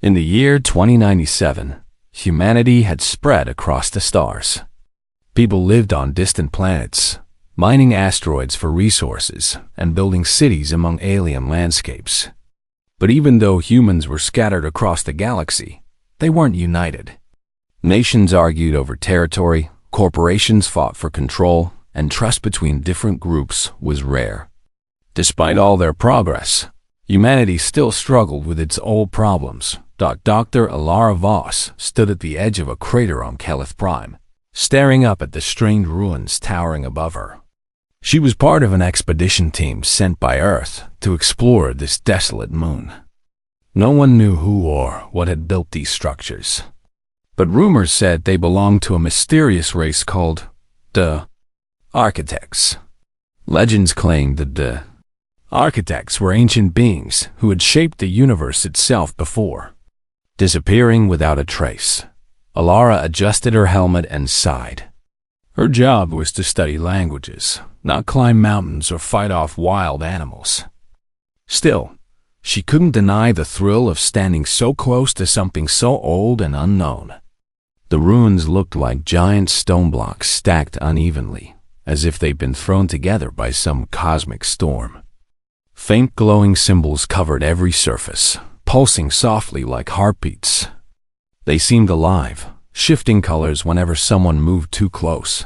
In the year 2097, humanity had spread across the stars. People lived on distant planets, mining asteroids for resources and building cities among alien landscapes. But even though humans were scattered across the galaxy, they weren't united. Nations argued over territory, corporations fought for control, and trust between different groups was rare. Despite all their progress, humanity still struggled with its old problems. Dr. Alara Voss stood at the edge of a crater on Kelith Prime, staring up at the strange ruins towering above her. She was part of an expedition team sent by Earth to explore this desolate moon. No one knew who or what had built these structures, but rumors said they belonged to a mysterious race called the Architects. Legends claimed that the Architects were ancient beings who had shaped the universe itself before. Disappearing without a trace, Alara adjusted her helmet and sighed. Her job was to study languages, not climb mountains or fight off wild animals. Still, she couldn't deny the thrill of standing so close to something so old and unknown. The ruins looked like giant stone blocks stacked unevenly, as if they'd been thrown together by some cosmic storm. Faint glowing symbols covered every surface, pulsing softly like heartbeats. They seemed alive, shifting colors whenever someone moved too close.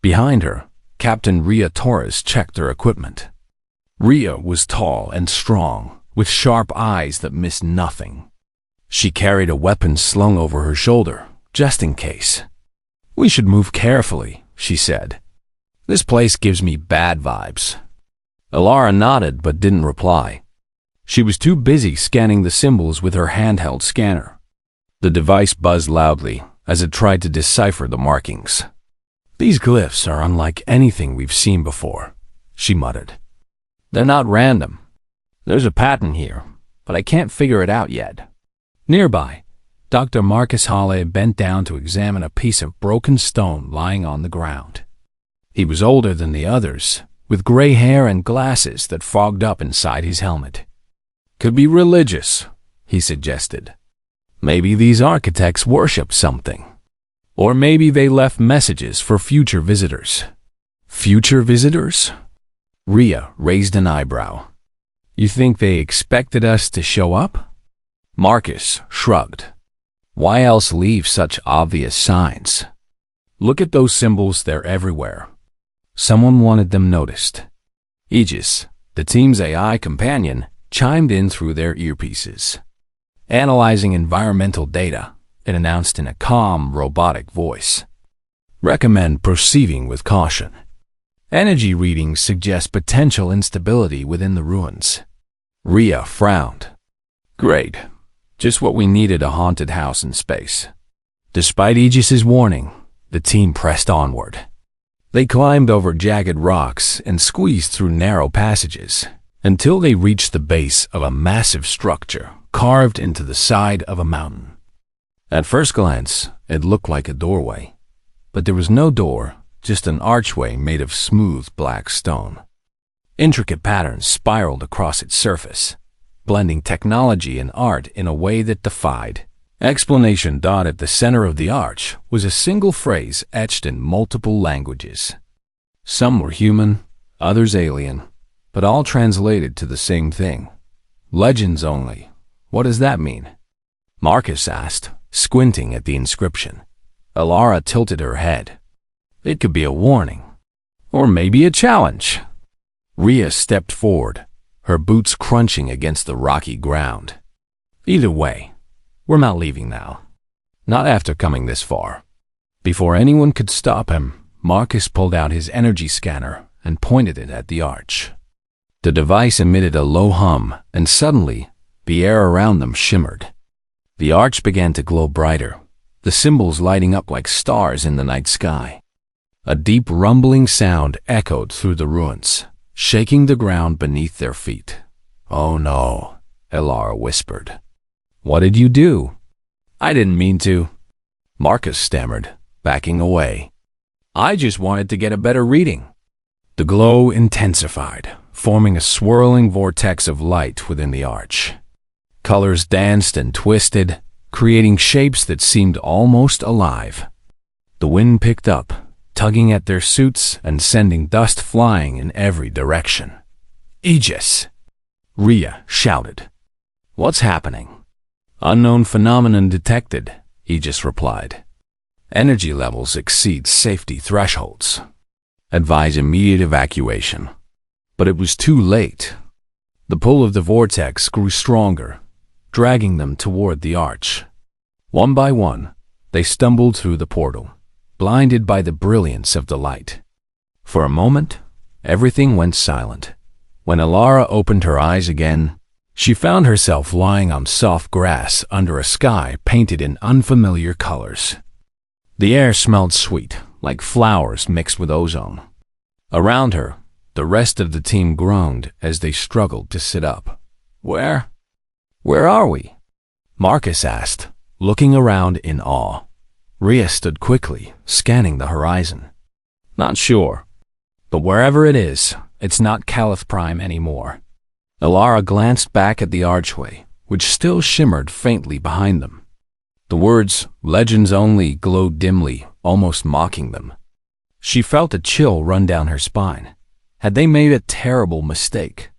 Behind her, Captain Ria Torres checked her equipment. Ria was tall and strong, with sharp eyes that missed nothing. She carried a weapon slung over her shoulder, just in case. "We should move carefully," she said. "This place gives me bad vibes." Alara nodded but didn't reply. She was too busy scanning the symbols with her handheld scanner. The device buzzed loudly as it tried to decipher the markings. "These glyphs are unlike anything we've seen before," she muttered. "They're not random. There's a pattern here, but I can't figure it out yet." Nearby, Dr. Marcus Halle bent down to examine a piece of broken stone lying on the ground. He was older than the others, with gray hair and glasses that fogged up inside his helmet. "Could be religious," he suggested. "Maybe these architects worship something. Or maybe they left messages for future visitors." "Future visitors?" Ria raised an eyebrow. "You think they expected us to show up?" Marcus shrugged. "Why else leave such obvious signs? Look at those symbols, they're everywhere." Someone wanted them noticed. Aegis, the team's AI companion, chimed in through their earpieces. "Analyzing environmental data," it announced in a calm, robotic voice. "Recommend proceeding with caution. Energy readings suggest potential instability within the ruins." Ria frowned. "Great. Just what we needed, a haunted house in space." Despite Aegis's warning, the team pressed onward. They climbed over jagged rocks and squeezed through narrow passages until they reached the base of a massive structure carved into the side of a mountain. At first glance, it looked like a doorway, but there was no door, just an archway made of smooth black stone. Intricate patterns spiraled across its surface, blending technology and art in a way that defied explanation. At the center of the arch was a single phrase etched in multiple languages. Some were human, others alien, but all translated to the same thing. "Legends only. What does that mean?" Marcus asked, squinting at the inscription. Alara tilted her head. "It could be a warning. Or maybe a challenge." Ria stepped forward, her boots crunching against the rocky ground. "Either way, we're not leaving now. Not after coming this far." Before anyone could stop him, Marcus pulled out his energy scanner and pointed it at the arch. The device emitted a low hum, and suddenly, the air around them shimmered. The arch began to glow brighter, the symbols lighting up like stars in the night sky. A deep rumbling sound echoed through the ruins, shaking the ground beneath their feet. "Oh no," Alara whispered. "What did you do?" "I didn't mean to," Marcus stammered, backing away. "I just wanted to get a better reading." The glow intensified, forming a swirling vortex of light within the arch. Colors danced and twisted, creating shapes that seemed almost alive. The wind picked up, tugging at their suits and sending dust flying in every direction. "Aegis!" Rhea shouted. "What's happening?" "Unknown phenomenon detected," Aegis replied. "Energy levels exceed safety thresholds. Advise immediate evacuation." But it was too late. The pull of the vortex grew stronger, dragging them toward the arch. One by one, they stumbled through the portal, blinded by the brilliance of the light. For a moment, everything went silent. When Alara opened her eyes again, she found herself lying on soft grass under a sky painted in unfamiliar colors. The air smelled sweet, like flowers mixed with ozone. Around her, the rest of the team groaned as they struggled to sit up. Where are we?" Marcus asked, looking around in awe. Rhea stood quickly, scanning the horizon. "Not sure. But wherever it is, it's not Caliph Prime anymore." Alara glanced back at the archway, which still shimmered faintly behind them. The words, "Legends Only," glowed dimly, almost mocking them. She felt a chill run down her spine. Had they made a terrible mistake?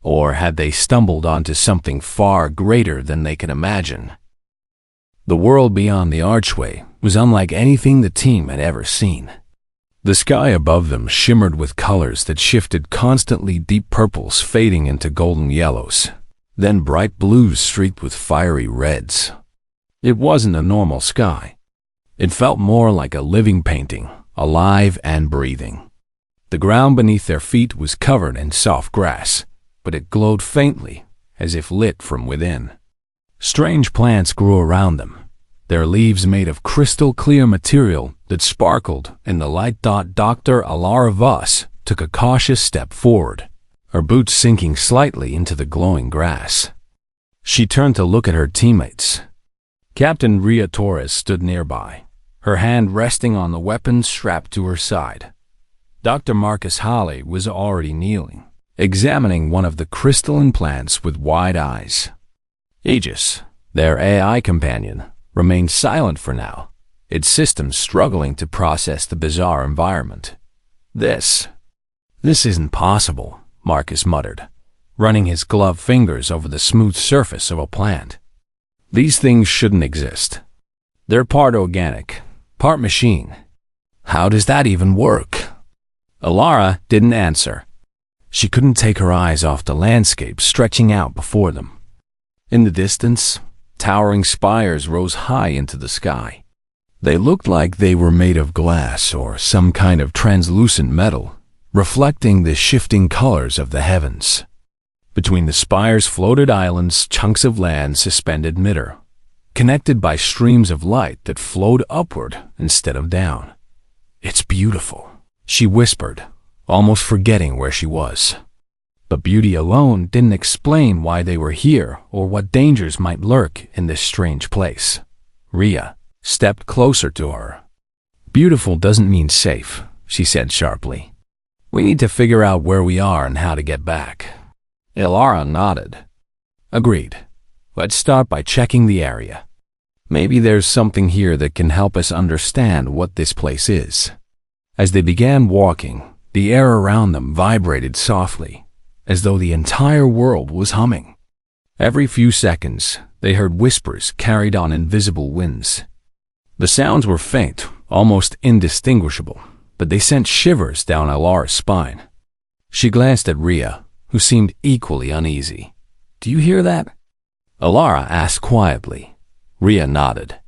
Or had they stumbled onto something far greater than they could imagine? The world beyond the archway was unlike anything the team had ever seen. The sky above them shimmered with colors that shifted constantly, deep purples fading into golden yellows, then bright blues streaked with fiery reds. It wasn't a normal sky. It felt more like a living painting, alive and breathing. The ground beneath their feet was covered in soft grass, but it glowed faintly, as if lit from within. Strange plants grew around them, their leaves made of crystal-clear material that sparkled in the light. Dr. Alara Voss took a cautious step forward, her boots sinking slightly into the glowing grass. She turned to look at her teammates. Captain Rhea Torres stood nearby, her hand resting on the weapon strapped to her side. Dr. Marcus Hawley was already kneeling, examining one of the crystalline plants with wide eyes. Aegis, their AI companion, remained silent for now, its systems struggling to process the bizarre environment. This isn't possible," Marcus muttered, running his gloved fingers over the smooth surface of a plant. "These things shouldn't exist. They're part organic, part machine. How does that even work?" Alara didn't answer. She couldn't take her eyes off the landscape stretching out before them. In the distance, towering spires rose high into the sky. They looked like they were made of glass or some kind of translucent metal, reflecting the shifting colors of the heavens. Between the spires floated islands, chunks of land suspended midair, connected by streams of light that flowed upward instead of down. "It's beautiful," she whispered, almost forgetting where she was. But beauty alone didn't explain why they were here or what dangers might lurk in this strange place. Rhea stepped closer to her. "Beautiful doesn't mean safe," she said sharply. "We need to figure out where we are and how to get back." Alara nodded. "Agreed. Let's start by checking the area. Maybe there's something here that can help us understand what this place is." As they began walking, the air around them vibrated softly, as though the entire world was humming. Every few seconds, they heard whispers carried on invisible winds. The sounds were faint, almost indistinguishable, but they sent shivers down Alara's spine. She glanced at Rhea, who seemed equally uneasy. "Do you hear that?" Alara asked quietly. Rhea nodded.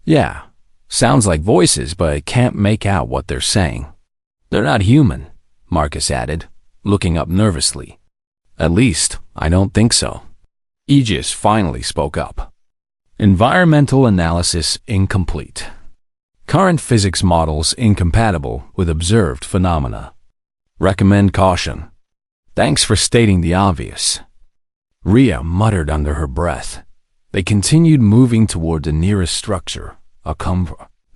"Yeah, sounds like voices, but I can't make out what they're saying." "They're not human," Marcus added, looking up nervously. "At least, I don't think so." Aegis finally spoke up. "Environmental analysis incomplete. Current physics models incompatible with observed phenomena. Recommend caution. Thanks for stating the obvious." Rhea muttered under her breath. They continued moving toward the nearest structure, a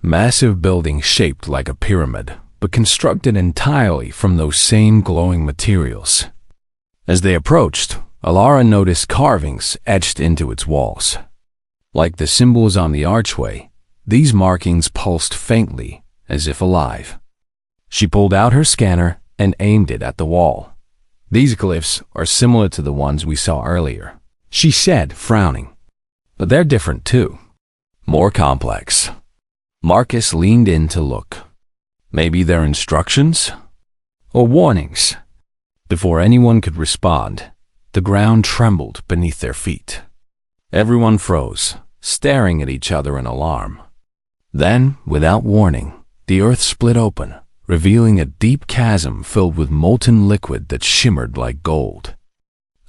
massive building shaped like a pyramid, but constructed entirely from those same glowing materials. As they approached, Alara noticed carvings etched into its walls. Like the symbols on the archway, these markings pulsed faintly, as if alive. She pulled out her scanner and aimed it at the wall. "These glyphs are similar to the ones we saw earlier," she said, frowning. "But they're different too. More complex." Marcus leaned in to look. Maybe they're instructions? Or warnings? Before anyone could respond, the ground trembled beneath their feet. Everyone froze, staring at each other in alarm. Then, without warning, the earth split open, revealing a deep chasm filled with molten liquid that shimmered like gold.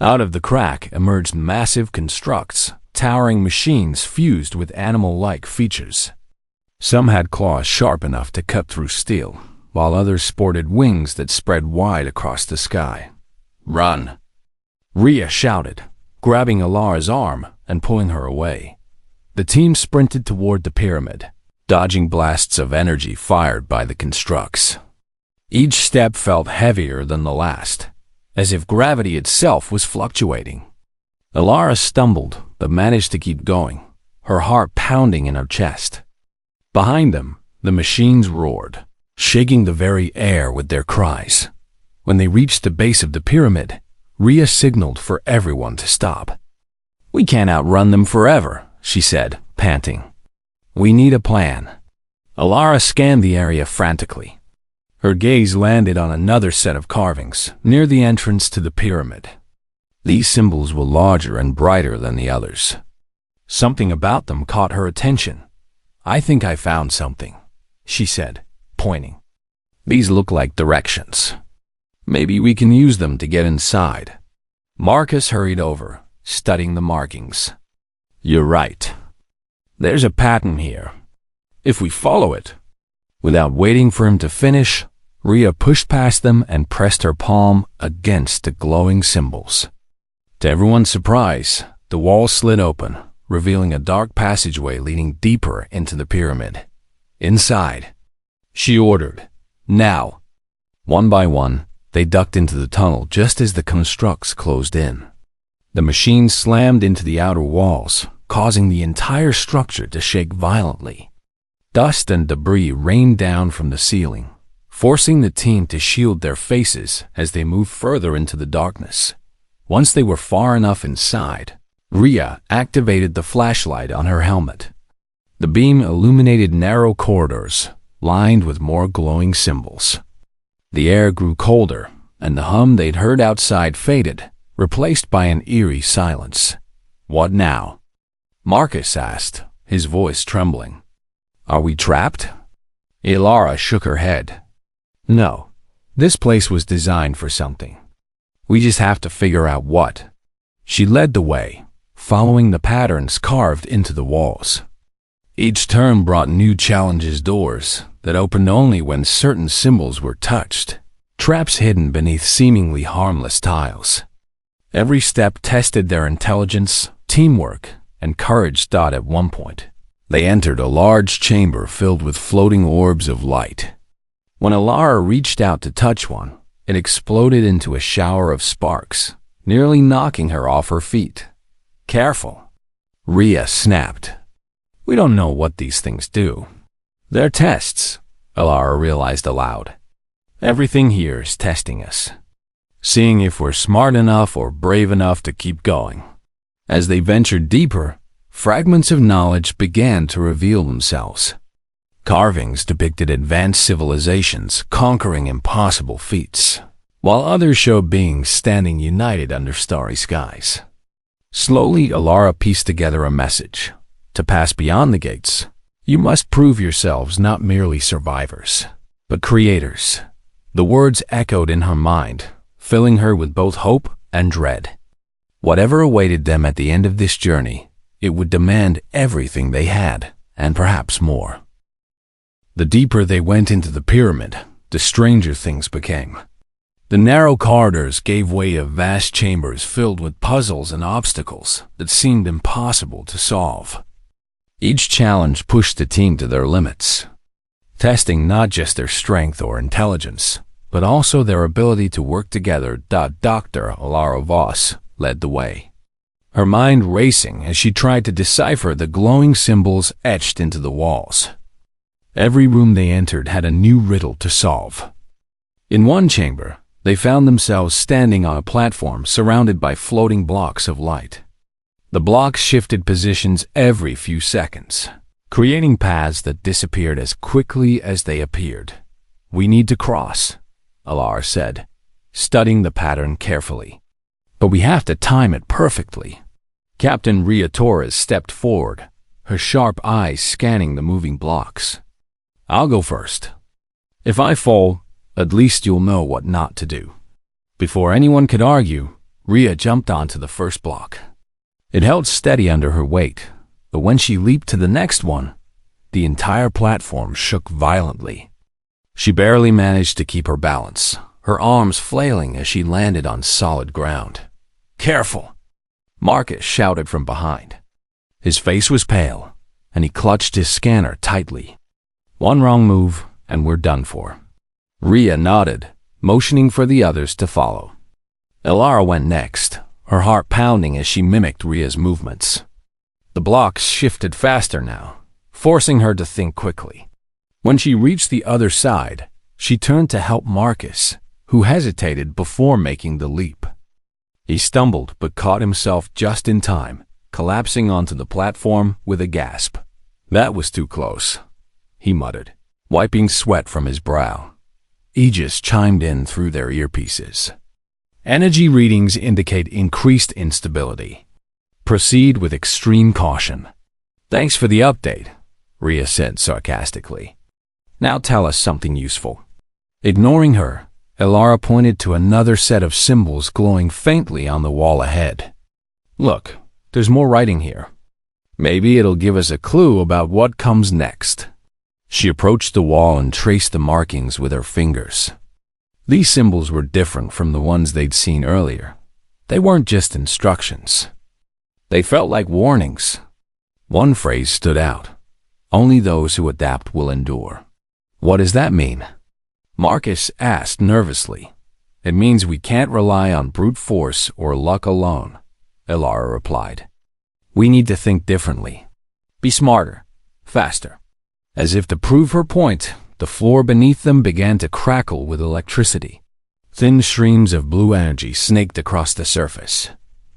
Out of the crack emerged massive constructs, towering machines fused with animal-like features. Some had claws sharp enough to cut through steel, while others sported wings that spread wide across the sky. "Run!" Rhea shouted, grabbing Alara's arm and pulling her away. The team sprinted toward the pyramid, dodging blasts of energy fired by the constructs. Each step felt heavier than the last, as if gravity itself was fluctuating. Alara stumbled, but managed to keep going, her heart pounding in her chest. Behind them, the machines roared, shaking the very air with their cries. When they reached the base of the pyramid, Rhea signaled for everyone to stop. "We can't outrun them forever," she said, panting. "We need a plan." Alara scanned the area frantically. Her gaze landed on another set of carvings near the entrance to the pyramid. These symbols were larger and brighter than the others. Something about them caught her attention. "I think I found something," she said, pointing. "These look like directions. Maybe we can use them to get inside." Marcus hurried over, studying the markings. "You're right. There's a pattern here. If we follow it." Without waiting for him to finish, Rhea pushed past them and pressed her palm against the glowing symbols. To everyone's surprise, the wall slid open, revealing a dark passageway leading deeper into the pyramid. "Inside," she ordered. "Now." One by one, they ducked into the tunnel just as the constructs closed in. The machines slammed into the outer walls, causing the entire structure to shake violently. Dust and debris rained down from the ceiling, forcing the team to shield their faces as they moved further into the darkness. Once they were far enough inside, Rhea activated the flashlight on her helmet. The beam illuminated narrow corridors, lined with more glowing symbols. The air grew colder, and the hum they'd heard outside faded, replaced by an eerie silence. "What now?" Marcus asked, his voice trembling. "Are we trapped?" Alara shook her head. "No, this place was designed for something. We just have to figure out what." She led the way, following the patterns carved into the walls. Each turn brought new challenges doors that opened only when certain symbols were touched, traps hidden beneath seemingly harmless tiles. Every step tested their intelligence, teamwork, and courage. At one point, they entered a large chamber filled with floating orbs of light. When Alara reached out to touch one, it exploded into a shower of sparks, nearly knocking her off her feet. "Careful," Rhea snapped. "We don't know what these things do." "They're tests," Alara realized aloud. "Everything here is testing us, seeing if we're smart enough or brave enough to keep going." As they ventured deeper, fragments of knowledge began to reveal themselves. Carvings depicted advanced civilizations conquering impossible feats, while others showed beings standing united under starry skies. Slowly, Alara pieced together a message. To pass beyond the gates, you must prove yourselves not merely survivors, but creators. The words echoed in her mind, filling her with both hope and dread. Whatever awaited them at the end of this journey, it would demand everything they had, and perhaps more. The deeper they went into the pyramid, the stranger things became. The narrow corridors gave way to vast chambers filled with puzzles and obstacles that seemed impossible to solve. Each challenge pushed the team to their limits, testing not just their strength or intelligence, but also their ability to work together. Dr. Alara Voss led the way, her mind racing as she tried to decipher the glowing symbols etched into the walls. Every room they entered had a new riddle to solve. In one chamber, they found themselves standing on a platform surrounded by floating blocks of light. The blocks shifted positions every few seconds, creating paths that disappeared as quickly as they appeared. "We need to cross," Alara said, studying the pattern carefully. "But we have to time it perfectly." Captain Ria Torres stepped forward, her sharp eyes scanning the moving blocks. "I'll go first. If I fall, at least you'll know what not to do." Before anyone could argue, Ria jumped onto the first block. It held steady under her weight, but when she leaped to the next one, the entire platform shook violently. She barely managed to keep her balance, her arms flailing as she landed on solid ground. "Careful!" Marcus shouted from behind. His face was pale, and he clutched his scanner tightly. "One wrong move, and we're done for." Ria nodded, motioning for the others to follow. Alara went next, her heart pounding as she mimicked Ria's movements. The blocks shifted faster now, forcing her to think quickly. When she reached the other side, she turned to help Marcus, who hesitated before making the leap. He stumbled but caught himself just in time, collapsing onto the platform with a gasp. "That was too close," he muttered, wiping sweat from his brow. Aegis chimed in through their earpieces. "Energy readings indicate increased instability. Proceed with extreme caution." "Thanks for the update," Ria said sarcastically. "Now tell us something useful." Ignoring her, Alara pointed to another set of symbols glowing faintly on the wall ahead. "Look, there's more writing here. Maybe it'll give us a clue about what comes next." She approached the wall and traced the markings with her fingers. These symbols were different from the ones they'd seen earlier. They weren't just instructions. They felt like warnings. One phrase stood out. "Only those who adapt will endure." "What does that mean?" Marcus asked nervously. "It means we can't rely on brute force or luck alone," Alara replied. "We need to think differently. Be smarter, faster." As if to prove her point, the floor beneath them began to crackle with electricity. Thin streams of blue energy snaked across the surface,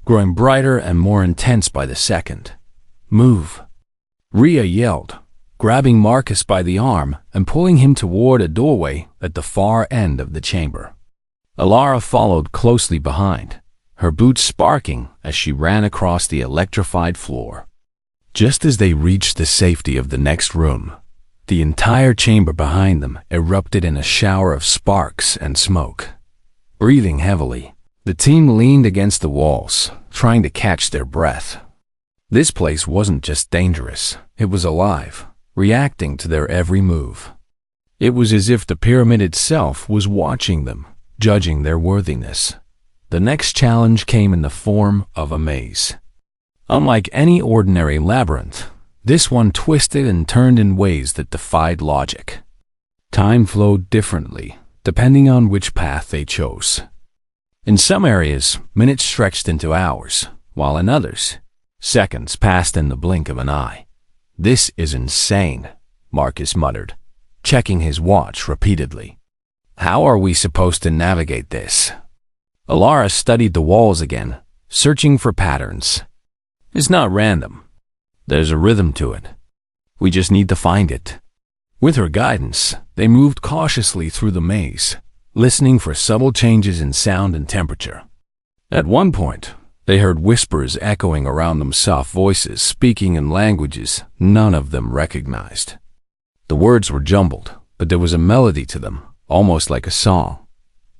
growing brighter and more intense by the second. "Move!" Ria yelled, grabbing Marcus by the arm and pulling him toward a doorway at the far end of the chamber. Alara followed closely behind, her boots sparking as she ran across the electrified floor. Just as they reached the safety of the next room, the entire chamber behind them erupted in a shower of sparks and smoke. Breathing heavily, the team leaned against the walls, trying to catch their breath. This place wasn't just dangerous, it was alive, reacting to their every move. It was as if the pyramid itself was watching them, judging their worthiness. The next challenge came in the form of a maze. Unlike any ordinary labyrinth, this one twisted and turned in ways that defied logic. Time flowed differently, depending on which path they chose. In some areas, minutes stretched into hours, while in others, seconds passed in the blink of an eye. "This is insane," Marcus muttered, checking his watch repeatedly. "How are we supposed to navigate this?" Alara studied the walls again, searching for patterns. "It's not random. There's a rhythm to it. We just need to find it." With her guidance, they moved cautiously through the maze, listening for subtle changes in sound and temperature. At one point, they heard whispers echoing around them, soft voices speaking in languages none of them recognized. The words were jumbled, but there was a melody to them, almost like a song.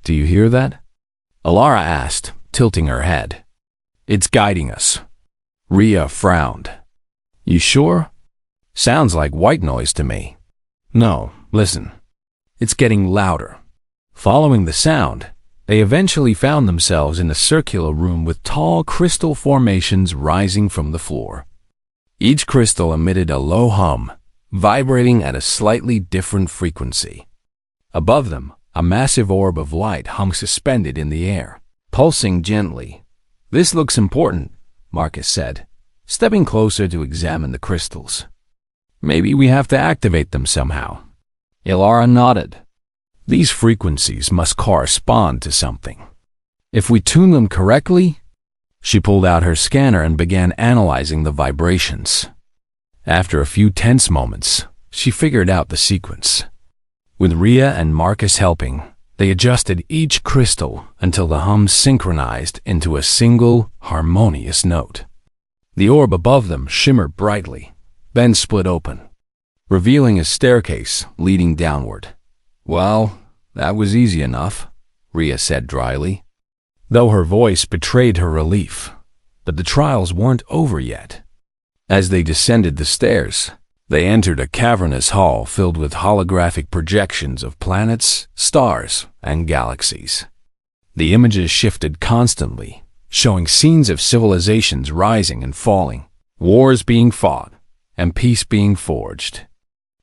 "Do you hear that?" Alara asked, tilting her head. "It's guiding us." Ria frowned. "You sure? Sounds like white noise to me." "No, listen. It's getting louder." Following the sound, they eventually found themselves in a circular room with tall crystal formations rising from the floor. Each crystal emitted a low hum, vibrating at a slightly different frequency. Above them, a massive orb of light hung suspended in the air, pulsing gently. "This looks important," Marcus said, stepping closer to examine the crystals. "Maybe we have to activate them somehow." Ilara nodded. "These frequencies must correspond to something. If we tune them correctly..." She pulled out her scanner and began analyzing the vibrations. After a few tense moments, she figured out the sequence. With Rhea and Marcus helping, they adjusted each crystal until the hum synchronized into a single, harmonious note. The orb above them shimmered brightly, then split open, revealing a staircase leading downward. "Well, that was easy enough," Rhea said dryly, though her voice betrayed her relief. But the trials weren't over yet. As they descended the stairs, they entered a cavernous hall filled with holographic projections of planets, stars, and galaxies. The images shifted constantly, showing scenes of civilizations rising and falling, wars being fought, and peace being forged.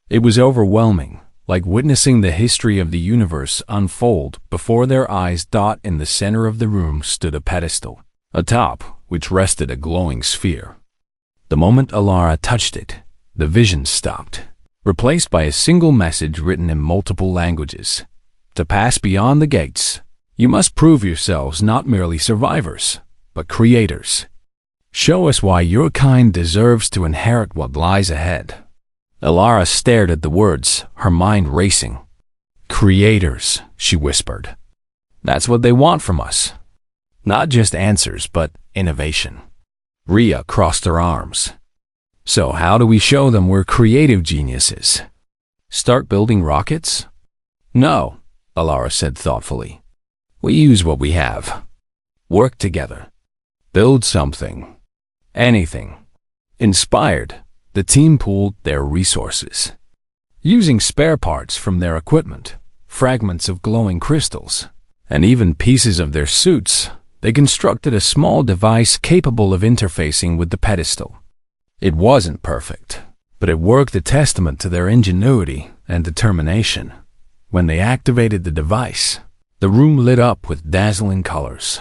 It was overwhelming, like witnessing the history of the universe unfold before their eyes. In the center of the room stood a pedestal, atop which rested a glowing sphere. The moment Ilara touched it, the vision stopped, replaced by a single message written in multiple languages. "To pass beyond the gates, you must prove yourselves not merely survivors, but creators. Show us why your kind deserves to inherit what lies ahead." Ilara stared at the words, her mind racing. "Creators," she whispered. "That's what they want from us. Not just answers, but innovation." Rhea crossed her arms. "So how do we show them we're creative geniuses? Start building rockets?" "No," Ilara said thoughtfully. "We use what we have. Work together. Build something. Anything." Inspired, the team pooled their resources. Using spare parts from their equipment, fragments of glowing crystals, and even pieces of their suits, they constructed a small device capable of interfacing with the pedestal. It wasn't perfect, but it worked, a testament to their ingenuity and determination. When they activated the device, the room lit up with dazzling colors.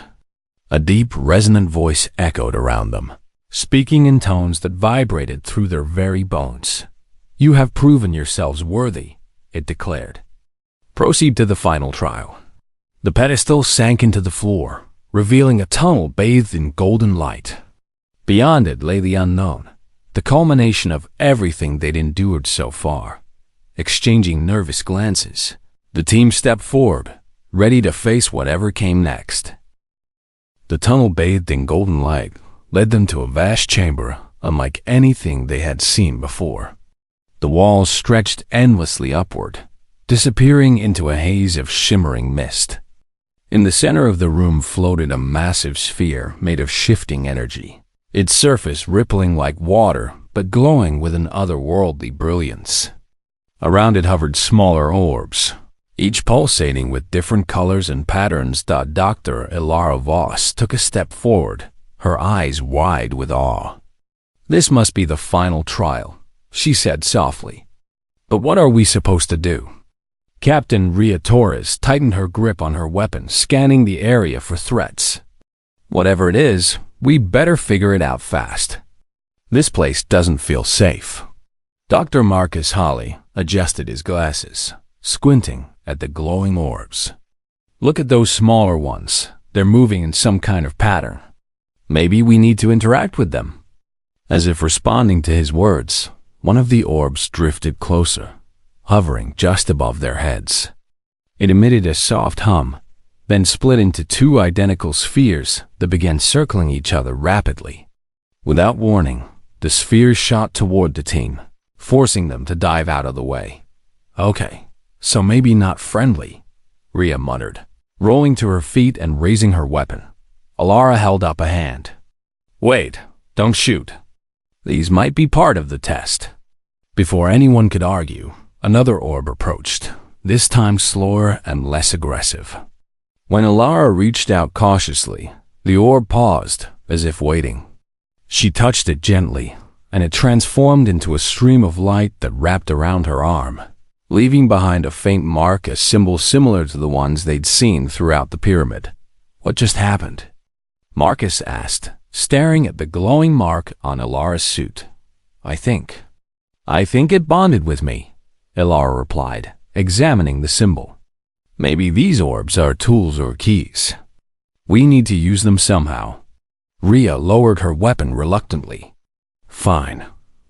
A deep, resonant voice echoed around them, speaking in tones that vibrated through their very bones. "You have proven yourselves worthy," it declared. "Proceed to the final trial." The pedestal sank into the floor, revealing a tunnel bathed in golden light. Beyond it lay the unknown, the culmination of everything they'd endured so far. Exchanging nervous glances, the team stepped forward, ready to face whatever came next. The tunnel bathed in golden light led them to a vast chamber unlike anything they had seen before. The walls stretched endlessly upward, disappearing into a haze of shimmering mist. In the center of the room floated a massive sphere made of shifting energy, its surface rippling like water but glowing with an otherworldly brilliance. Around it hovered smaller orbs, each pulsating with different colors and patterns. Dr. Ilara Voss took a step forward, her eyes wide with awe. "This must be the final trial," she said softly. "But what are we supposed to do?" Captain Rhea Torres tightened her grip on her weapon, scanning the area for threats. "Whatever it is, we better figure it out fast. This place doesn't feel safe." Dr. Marcus Holly adjusted his glasses, squinting at the glowing orbs. "Look at those smaller ones. They're moving in some kind of pattern. Maybe we need to interact with them." As if responding to his words, one of the orbs drifted closer, hovering just above their heads. It emitted a soft hum, then split into two identical spheres that began circling each other rapidly. Without warning, the spheres shot toward the team, forcing them to dive out of the way. "Okay, so maybe not friendly," Rhea muttered, rolling to her feet and raising her weapon. Ilara held up a hand. "Wait, don't shoot. These might be part of the test." Before anyone could argue, another orb approached, this time slower and less aggressive. When Ilara reached out cautiously, the orb paused, as if waiting. She touched it gently, and it transformed into a stream of light that wrapped around her arm, leaving behind a faint mark, a symbol similar to the ones they'd seen throughout the pyramid. What just happened? Marcus asked, staring at the glowing mark on Elara's suit. I think it bonded with me, Elara replied, examining the symbol. Maybe these orbs are tools or keys. We need to use them somehow. Rhea lowered her weapon reluctantly. Fine,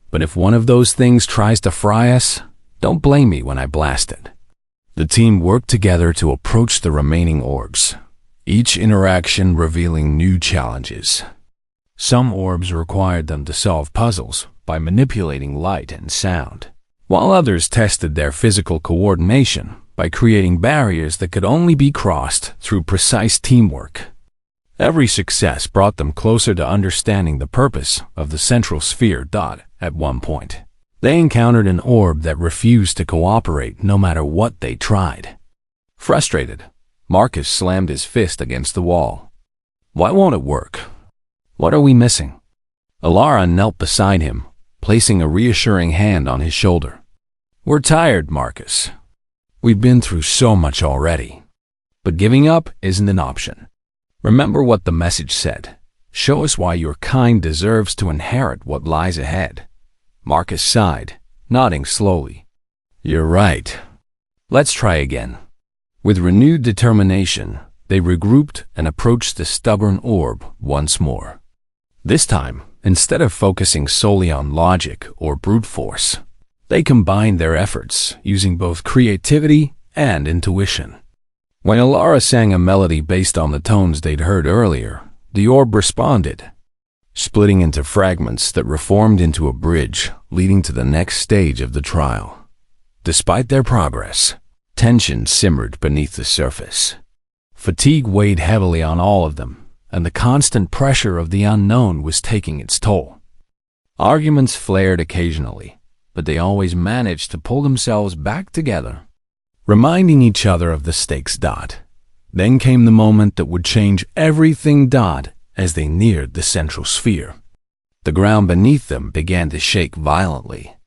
but if one of those things tries to fry us, don't blame me when I blast it. The team worked together to approach the remaining orbs, each interaction revealing new challenges. Some orbs required them to solve puzzles by manipulating light and sound, while others tested their physical coordination by creating barriers that could only be crossed through precise teamwork. Every success brought them closer to understanding the purpose of the central sphere. At one point, they encountered an orb that refused to cooperate no matter what they tried. Frustrated, Marcus slammed his fist against the wall. Why won't it work? What are we missing? Elara knelt beside him, placing a reassuring hand on his shoulder. We're tired, Marcus. We've been through so much already. But giving up isn't an option. Remember what the message said. Show us why your kind deserves to inherit what lies ahead. Marcus sighed, nodding slowly. You're right. Let's try again. With renewed determination, they regrouped and approached the stubborn orb once more. This time, instead of focusing solely on logic or brute force, they combined their efforts using both creativity and intuition. When Elara sang a melody based on the tones they'd heard earlier, the orb responded, splitting into fragments that reformed into a bridge leading to the next stage of the trial. Despite their progress, tension simmered beneath the surface. Fatigue weighed heavily on all of them, and the constant pressure of the unknown was taking its toll. Arguments flared occasionally, but they always managed to pull themselves back together, reminding each other of the stakes. Then came the moment that would change everything. As they neared the central sphere, the ground beneath them began to shake violently.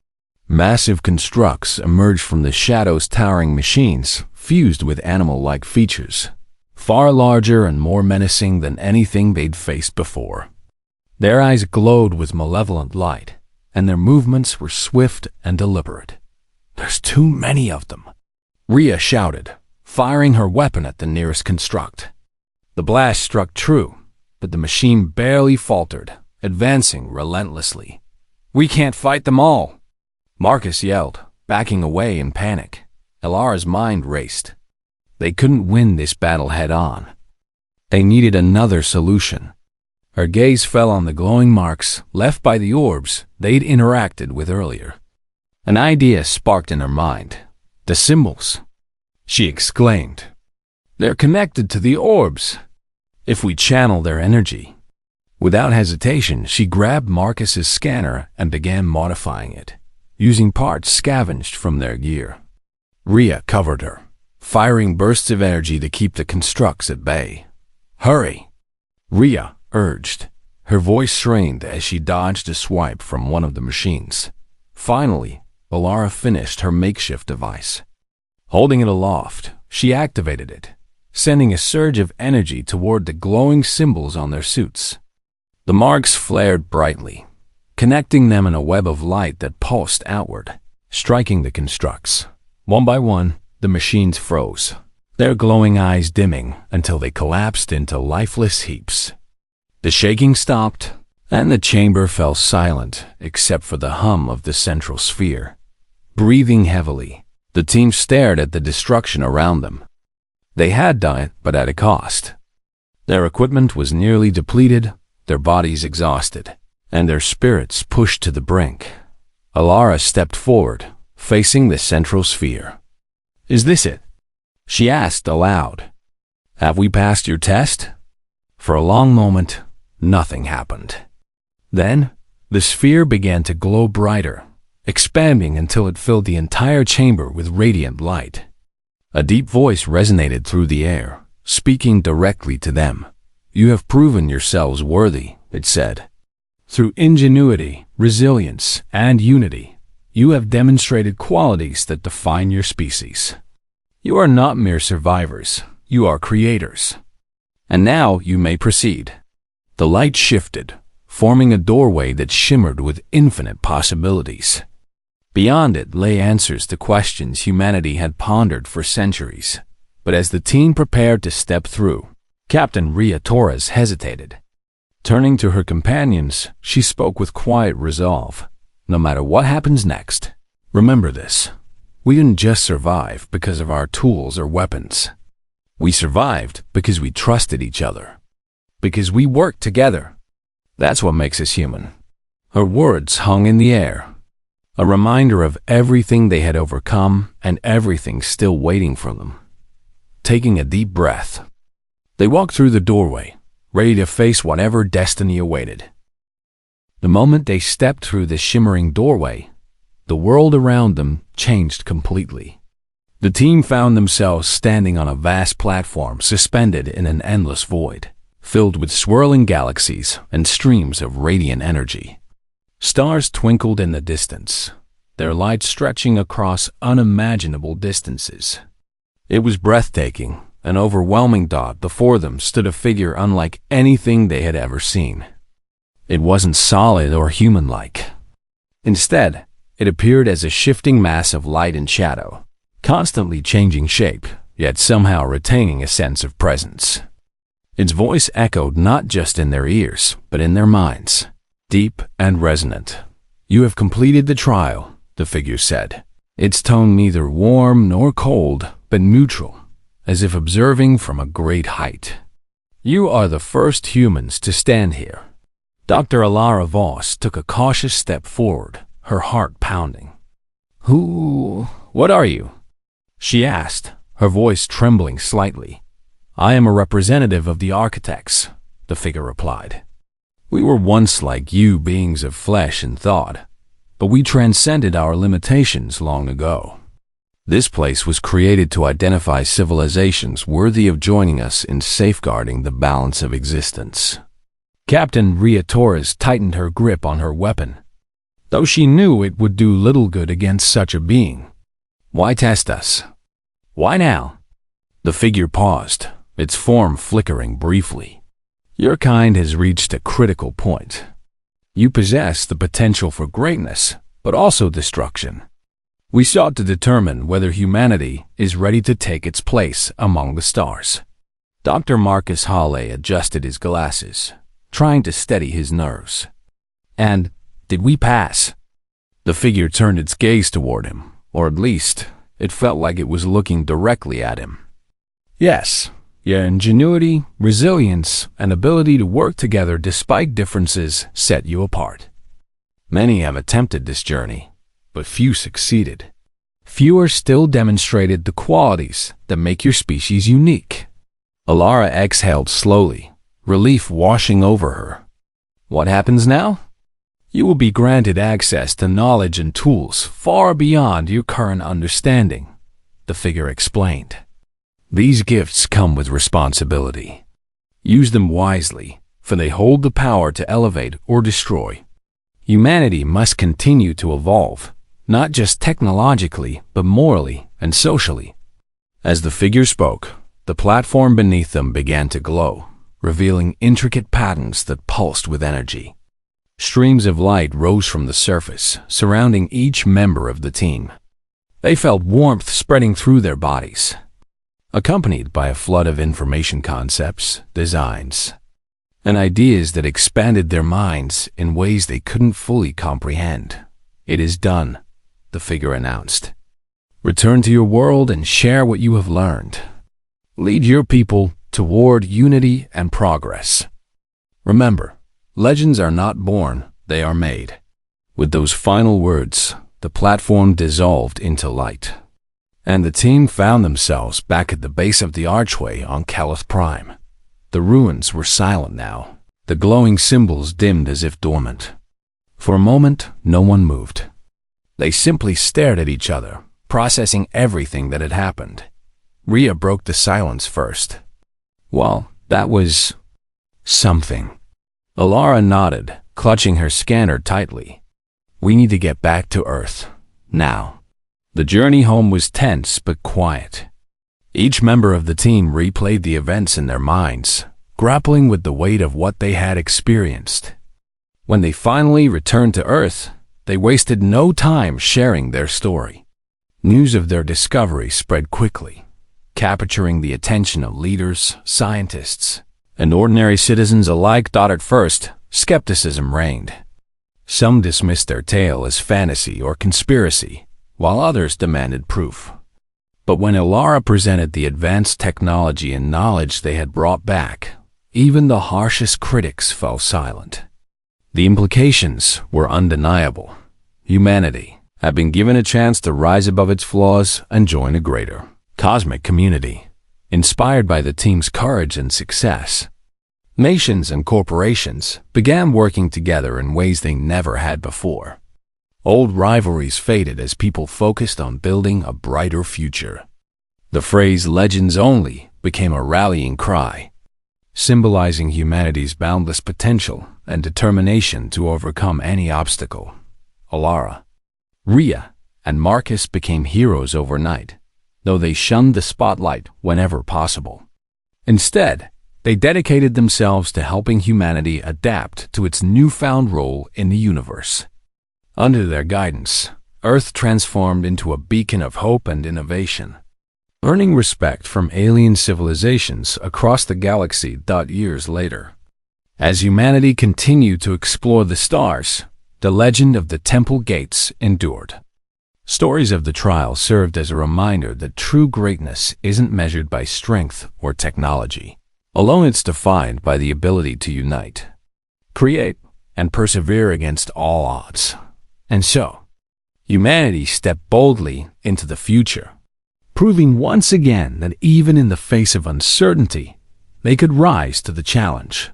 Massive constructs emerged from the shadows, towering machines fused with animal-like features, far larger and more menacing than anything they'd faced before. Their eyes glowed with malevolent light, and their movements were swift and deliberate. There's too many of them, Rhea shouted, firing her weapon at the nearest construct. The blast struck true, but the machine barely faltered, advancing relentlessly. We can't fight them all, Marcus yelled, backing away in panic. Elara's mind raced. They couldn't win this battle head-on. They needed another solution. Her gaze fell on the glowing marks left by the orbs they'd interacted with earlier. An idea sparked in her mind. The symbols, she exclaimed. They're connected to the orbs. If we channel their energy. Without hesitation, she grabbed Marcus's scanner and began modifying it, using parts scavenged from their gear. Rhea covered her, firing bursts of energy to keep the constructs at bay. Hurry, Rhea urged, her voice strained as she dodged a swipe from one of the machines. Finally, Elara finished her makeshift device. Holding it aloft, she activated it, sending a surge of energy toward the glowing symbols on their suits. The marks flared brightly, connecting them in a web of light that pulsed outward, striking the constructs. One by one, the machines froze, their glowing eyes dimming until they collapsed into lifeless heaps. The shaking stopped, and the chamber fell silent except for the hum of the central sphere. Breathing heavily, the team stared at the destruction around them. They had done it, but at a cost. Their equipment was nearly depleted, their bodies exhausted, and their spirits pushed to the brink. Elara stepped forward, facing the central sphere. Is this it? She asked aloud. Have we passed your test? For a long moment, nothing happened. Then, the sphere began to glow brighter, expanding until it filled the entire chamber with radiant light. A deep voice resonated through the air, speaking directly to them. You have proven yourselves worthy, it said. Through ingenuity, resilience, and unity, you have demonstrated qualities that define your species. You are not mere survivors, you are creators. And now you may proceed. The light shifted, forming a doorway that shimmered with infinite possibilities. Beyond it lay answers to questions humanity had pondered for centuries. But as the team prepared to step through, Captain Ria Torres hesitated. Turning to her companions, she spoke with quiet resolve. No matter what happens next, remember this. We didn't just survive because of our tools or weapons. We survived because we trusted each other. Because we worked together. That's what makes us human. Her words hung in the air, a reminder of everything they had overcome and everything still waiting for them. Taking a deep breath, they walked through the doorway, ready to face whatever destiny awaited. The moment they stepped through the shimmering doorway, the world around them changed completely. The team found themselves standing on a vast platform suspended in an endless void, filled with swirling galaxies and streams of radiant energy. Stars twinkled in the distance, their light stretching across unimaginable distances. It was breathtaking, an overwhelming thought. Before them stood a figure unlike anything they had ever seen. It wasn't solid or human-like. Instead, it appeared as a shifting mass of light and shadow, constantly changing shape, yet somehow retaining a sense of presence. Its voice echoed not just in their ears, but in their minds, deep and resonant. "You have completed the trial," the figure said, its tone neither warm nor cold, but neutral, as if observing from a great height. "You are the first humans to stand here." Dr. Alara Voss took a cautious step forward, her heart pounding. What are you?" she asked, her voice trembling slightly. "I am a representative of the architects," the figure replied. "We were once like you, beings of flesh and thought, but we transcended our limitations long ago. This place was created to identify civilizations worthy of joining us in safeguarding the balance of existence." Captain Ria Torres tightened her grip on her weapon, though she knew it would do little good against such a being. "Why test us? Why now?" The figure paused, its form flickering briefly. "Your kind has reached a critical point. You possess the potential for greatness, but also destruction. We sought to determine whether humanity is ready to take its place among the stars." Dr. Marcus Halley adjusted his glasses, trying to steady his nerves. "And did we pass?" The figure turned its gaze toward him, or at least, it felt like it was looking directly at him. "Yes, your ingenuity, resilience, and ability to work together despite differences set you apart. Many have attempted this journey, but few succeeded. Fewer still demonstrated the qualities that make your species unique." Alara exhaled slowly, relief washing over her. "What happens now? You will be granted access to knowledge and tools far beyond your current understanding," the figure explained. "These gifts come with responsibility. Use them wisely, for they hold the power to elevate or destroy. Humanity must continue to evolve, not just technologically, but morally and socially." As the figure spoke, the platform beneath them began to glow, revealing intricate patterns that pulsed with energy. Streams of light rose from the surface, surrounding each member of the team. They felt warmth spreading through their bodies, accompanied by a flood of information concepts, designs, and ideas that expanded their minds in ways they couldn't fully comprehend. "It is done," the figure announced. "Return to your world and share what you have learned. Lead your people toward unity and progress. Remember, legends are not born, they are made." With those final words, the platform dissolved into light, and the team found themselves back at the base of the archway on Calith Prime. The ruins were silent now, the glowing symbols dimmed as if dormant. For a moment, no one moved. They simply stared at each other, processing everything that had happened. Ria broke the silence first. "Well, that was something." Alara nodded, clutching her scanner tightly. "We need to get back to Earth, now." The journey home was tense but quiet. Each member of the team replayed the events in their minds, grappling with the weight of what they had experienced. When they finally returned to Earth, they wasted no time sharing their story. News of their discovery spread quickly, capturing the attention of leaders, scientists, and ordinary citizens alike. At first, skepticism reigned. Some dismissed their tale as fantasy or conspiracy, while others demanded proof. But when Alara presented the advanced technology and knowledge they had brought back, even the harshest critics fell silent. The implications were undeniable. Humanity had been given a chance to rise above its flaws and join a greater cosmic community. Inspired by the team's courage and success, nations and corporations began working together in ways they never had before. Old rivalries faded as people focused on building a brighter future. The phrase "legends only" became a rallying cry, symbolizing humanity's boundless potential and determination to overcome any obstacle. Alara, Rhea, and Marcus became heroes overnight, though they shunned the spotlight whenever possible. Instead, they dedicated themselves to helping humanity adapt to its newfound role in the universe. Under their guidance, Earth transformed into a beacon of hope and innovation, earning respect from alien civilizations across the galaxy. Years later, as humanity continued to explore the stars, the legend of the Temple Gates endured. Stories of the trial served as a reminder that true greatness isn't measured by strength or technology. Alone, it's defined by the ability to unite, create, and persevere against all odds. And so, humanity stepped boldly into the future, proving once again that even in the face of uncertainty, they could rise to the challenge.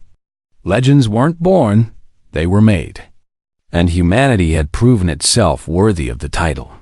Legends weren't born, they were made. And humanity had proven itself worthy of the title.